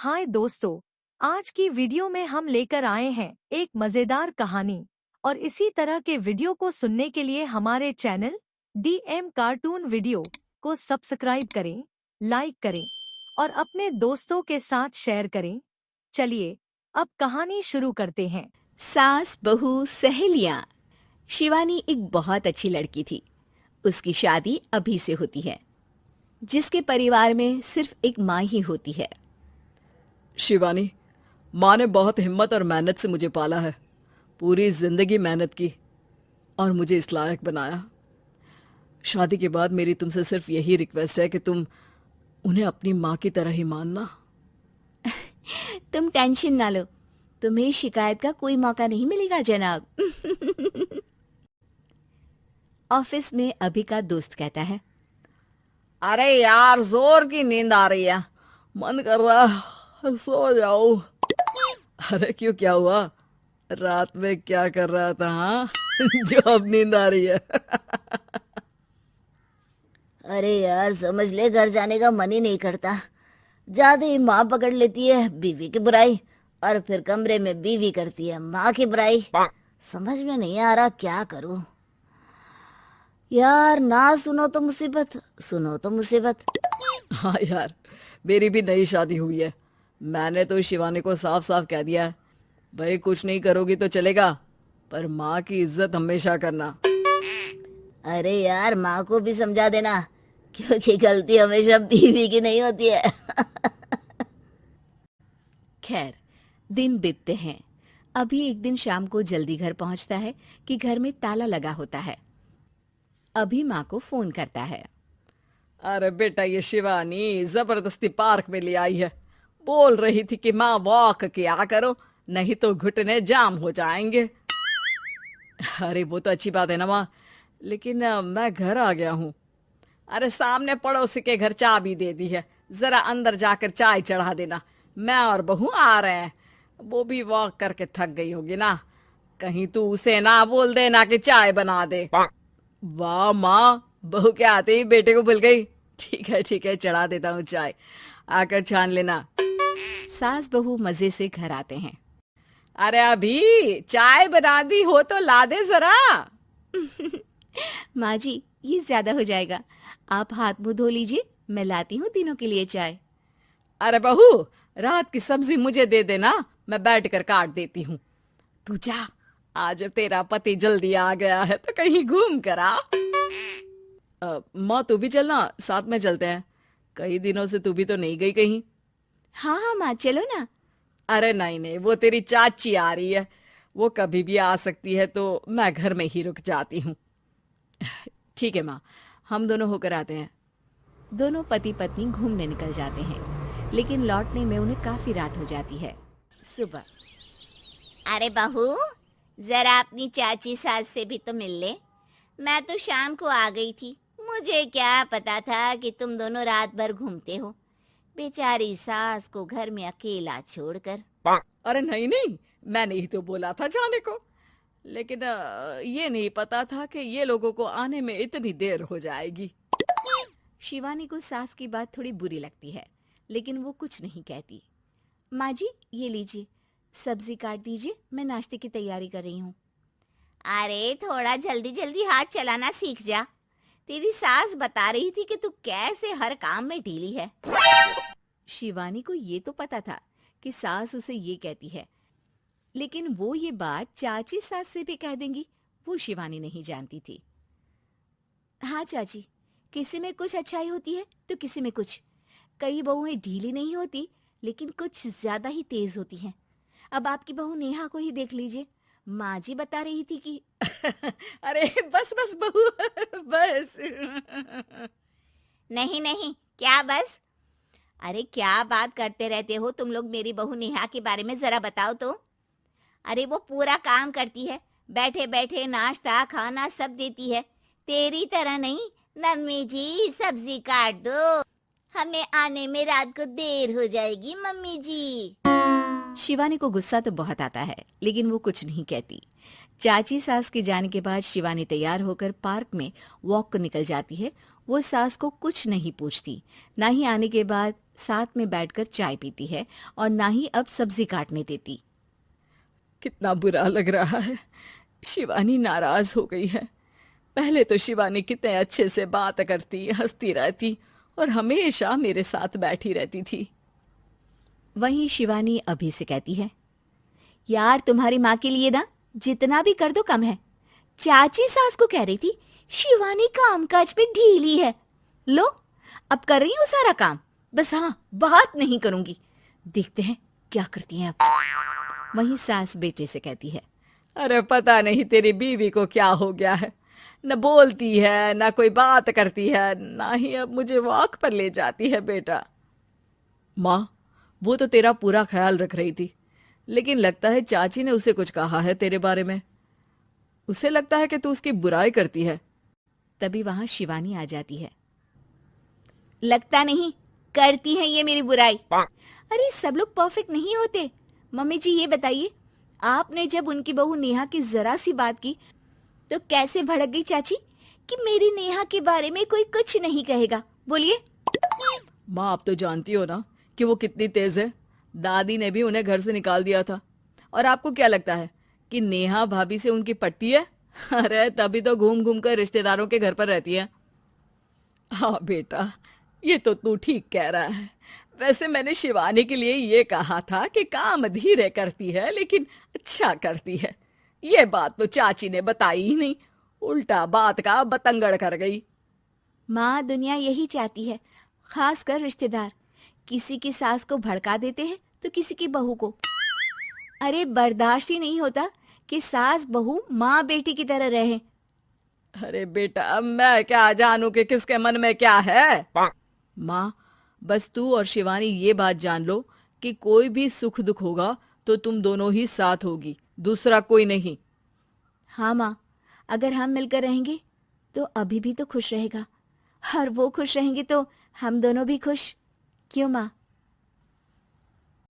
हाय दोस्तों, आज की वीडियो में हम लेकर आए हैं एक मजेदार कहानी। और इसी तरह के वीडियो को सुनने के लिए हमारे चैनल DM कार्टून वीडियो को सब्सक्राइब करें, लाइक करें और अपने दोस्तों के साथ शेयर करें। चलिए अब कहानी शुरू करते हैं। सास बहू सहेलियां। शिवानी एक बहुत अच्छी लड़की थी। उसकी शादी अभी से होती है, जिसके परिवार में सिर्फ एक माँ ही होती है। शिवानी, माँ ने बहुत हिम्मत और मेहनत से मुझे पाला है। पूरी जिंदगी मेहनत की और मुझे इस लायक बनाया। शादी के बाद मेरी तुमसे सिर्फ यही रिक्वेस्ट है कि तुम उन्हें अपनी माँ की तरह ही मानना। तुम टेंशन ना लो, तुम्हें शिकायत का कोई मौका नहीं मिलेगा जनाब। ऑफिस में अभी का दोस्त कहता है, अरे यार, जोर की नींद आ रही है, मन कर रहा है सो जाओ। अरे क्यों, क्या हुआ? रात में क्या कर रहा था? हाँ जो अब नींद आ रही है। अरे यार, समझ ले, घर जाने का मन ही नहीं करता। ज्यादा ही माँ पकड़ लेती है बीवी की बुराई, और फिर कमरे में बीवी करती है माँ की बुराई। समझ में नहीं आ रहा क्या करूं। यार, ना सुनो तो मुसीबत, सुनो तो मुसीबत। हाँ यार, मेरी भी नई शादी हुई है। मैंने तो शिवानी को साफ साफ कह दिया है, भाई कुछ नहीं करोगी तो चलेगा, पर माँ की इज्जत हमेशा करना। अरे यार, माँ को भी समझा देना, क्योंकि गलती हमेशा बीवी की नहीं होती है। खैर, दिन बीतते हैं। अभी एक दिन शाम को जल्दी घर पहुंचता है कि घर में ताला लगा होता है। अभी माँ को फोन करता है। अरे बेटा, ये शिवानी जबरदस्ती पार्क में ले आई है। बोल रही थी कि माँ वॉक किया करो, नहीं तो घुटने जाम हो जाएंगे। अरे वो तो अच्छी बात है ना माँ, लेकिन मैं घर आ गया हूँ। अरे सामने पड़ोसी के घर चाबी दे दी है, जरा अंदर जाकर चाय चढ़ा देना। मैं और बहू आ रहे हैं। वो भी वॉक करके थक गई होगी ना, कहीं तू उसे ना बोल देना कि चाय बना दे। वाह माँ, बहू के आते ही बेटे को भूल गई। ठीक है, चढ़ा देता हूँ चाय, आकर छान लेना। सास बहू मजे से घर आते हैं। अरे अभी चाय बना दी हो तो ला दे जरा। माँ जी, ये ज्यादा हो जाएगा, आप हाथ मुंह धो लीजिए, मैं लाती हूँ तीनों के लिए चाय। अरे बहू, रात की सब्जी मुझे दे देना, मैं बैठ कर काट देती हूँ। तू जा, आज तेरा पति जल्दी आ गया है तो कहीं घूम कर आ। माँ तू भी चलना, साथ में चलते हैं। कई दिनों से तू भी तो नहीं गई कहीं। हाँ माँ, चलो ना। अरे नहीं, वो तेरी चाची आ रही है, वो कभी भी आ सकती है, तो मैं घर में ही रुक जाती हूँ। ठीक है माँ, हम दोनों होकर आते हैं। दोनों पति पत्नी घूमने निकल जाते हैं, लेकिन लौटने में उन्हें काफी रात हो जाती है। सुबह, अरे बहू, जरा अपनी चाची सास से भी तो मिल ले। मैं तो शाम को आ गई थी, मुझे क्या पता था कि तुम दोनों रात भर घूमते हो। बेचारी सास को घर में अकेला छोड़कर। अरे नहीं, मैंने ही तो बोला था जाने को, लेकिन ये नहीं पता था कि ये लोगों को आने में इतनी देर हो जाएगी। शिवानी को सास की बात थोड़ी बुरी लगती है, लेकिन वो कुछ नहीं कहती। माँ जी, ये लीजिए, सब्जी काट दीजिए, मैं नाश्ते की तैयारी कर रही हूँ। अरे थोड़ा जल्दी जल्दी हाथ चलाना सीख जा। तेरी सास बता रही थी कि तू कैसे हर काम में ढीली है। शिवानी को ये तो पता था कि सास उसे ये कहती है, लेकिन वो ये बात चाची सास से भी कह देंगी, वो शिवानी नहीं जानती थी। हाँ चाची, किसी में कुछ अच्छाई होती है तो किसी में कुछ। कई बहुएं ढीली नहीं होती, लेकिन कुछ ज्यादा ही तेज होती हैं। अब आपकी बहू नेहा को ही देख लीजिए, माँ जी बता रही थी कि अरे बस बहू, बस। नहीं, क्या बस? अरे क्या बात करते रहते हो तुम लोग मेरी बहू नेहा के बारे में, जरा बताओ तो। अरे वो पूरा काम करती है, बैठे बैठे नाश्ता खाना सब देती है। तेरी तरह नहीं, मम्मी जी सब्जी काट दो, हमें आने में रात को देर हो जाएगी मम्मी जी। शिवानी को गुस्सा तो बहुत आता है, लेकिन वो कुछ नहीं कहती। चाची सास के जाने के बाद शिवानी तैयार होकर पार्क में वॉक को निकल जाती है। वो सास को कुछ नहीं पूछती, ना ही आने के बाद साथ में बैठकर चाय पीती है और ना ही अब सब्जी काटने देती। कितना बुरा लग रहा है, शिवानी नाराज हो गई है। पहले तो शिवानी कितने अच्छे से बात करती, हंसती रहती और हमेशा मेरे साथ बैठी रहती थी। वहीं शिवानी अभी से कहती है, यार तुम्हारी माँ के लिए ना जितना भी कर दो कम है। चाची सास को कह रही थी शिवानी कामकाज पे ढीली है, लो अब कर रही हूँ सारा काम, बस हाँ बात नहीं करूंगी, देखते हैं क्या करती हैं अब। वहीं सास बेटे से कहती है, अरे पता नहीं तेरी बीवी को क्या हो गया है, न बोलती है न कोई बात करती है, ना ही अब मुझे वॉक पर ले जाती है। बेटा, माँ वो तो तेरा पूरा ख्याल रख रही थी, लेकिन लगता है चाची ने उसे कुछ कहा है तेरे बारे में। उसे लगता है कि तू उसकी बुराई करती है। तभी वहां शिवानी आ जाती है। लगता नहीं, करती है ये मेरी बुराई। अरे सब लोग परफेक्ट नहीं होते। मम्मी जी ये बताइए, आपने जब उनकी बहू नेहा की जरा सी बात की तो कैसे भड़क गई चाची कि मेरी नेहा के बारे में कोई कुछ नहीं कहेगा? बोलिए। माँ आप तो जानती हो ना कि वो कितनी तेज है। दादी ने भी उन्हें घर से निकाल दिया था। और आपको क्या लगता है कि नेहा भाभी से उनकी पटती है? अरे तभी तो घूम घूम कर रिश्तेदारों के घर पर रहती है। हाँ बेटा, ये तो तू ठीक कह रहा है। वैसे मैंने शिवानी के लिए ये कहा था कि काम धीरे करती है लेकिन अच्छा करती है। ये बात तो चाची ने बताई ही नहीं, उल्टा बात का बतंगड़ कर गई। माँ दुनिया यही चाहती है, खासकर रिश्तेदार किसी की सास को भड़का देते हैं तो किसी की बहू को। अरे बर्दाश्त ही नहीं होता कि सास बहू माँ बेटी की तरह रहे। अरे बेटा, मैं क्या जानूं कि किसके मन में क्या है। माँ बस तू और शिवानी ये बात जान लो कि कोई भी सुख दुख होगा तो तुम दोनों ही साथ होगी, दूसरा कोई नहीं। हाँ माँ, अगर हम मिलकर रहेंगे तो अभी भी तो खुश रहेगा, और वो खुश रहेंगे तो हम दोनों भी खुश। क्यों माँ?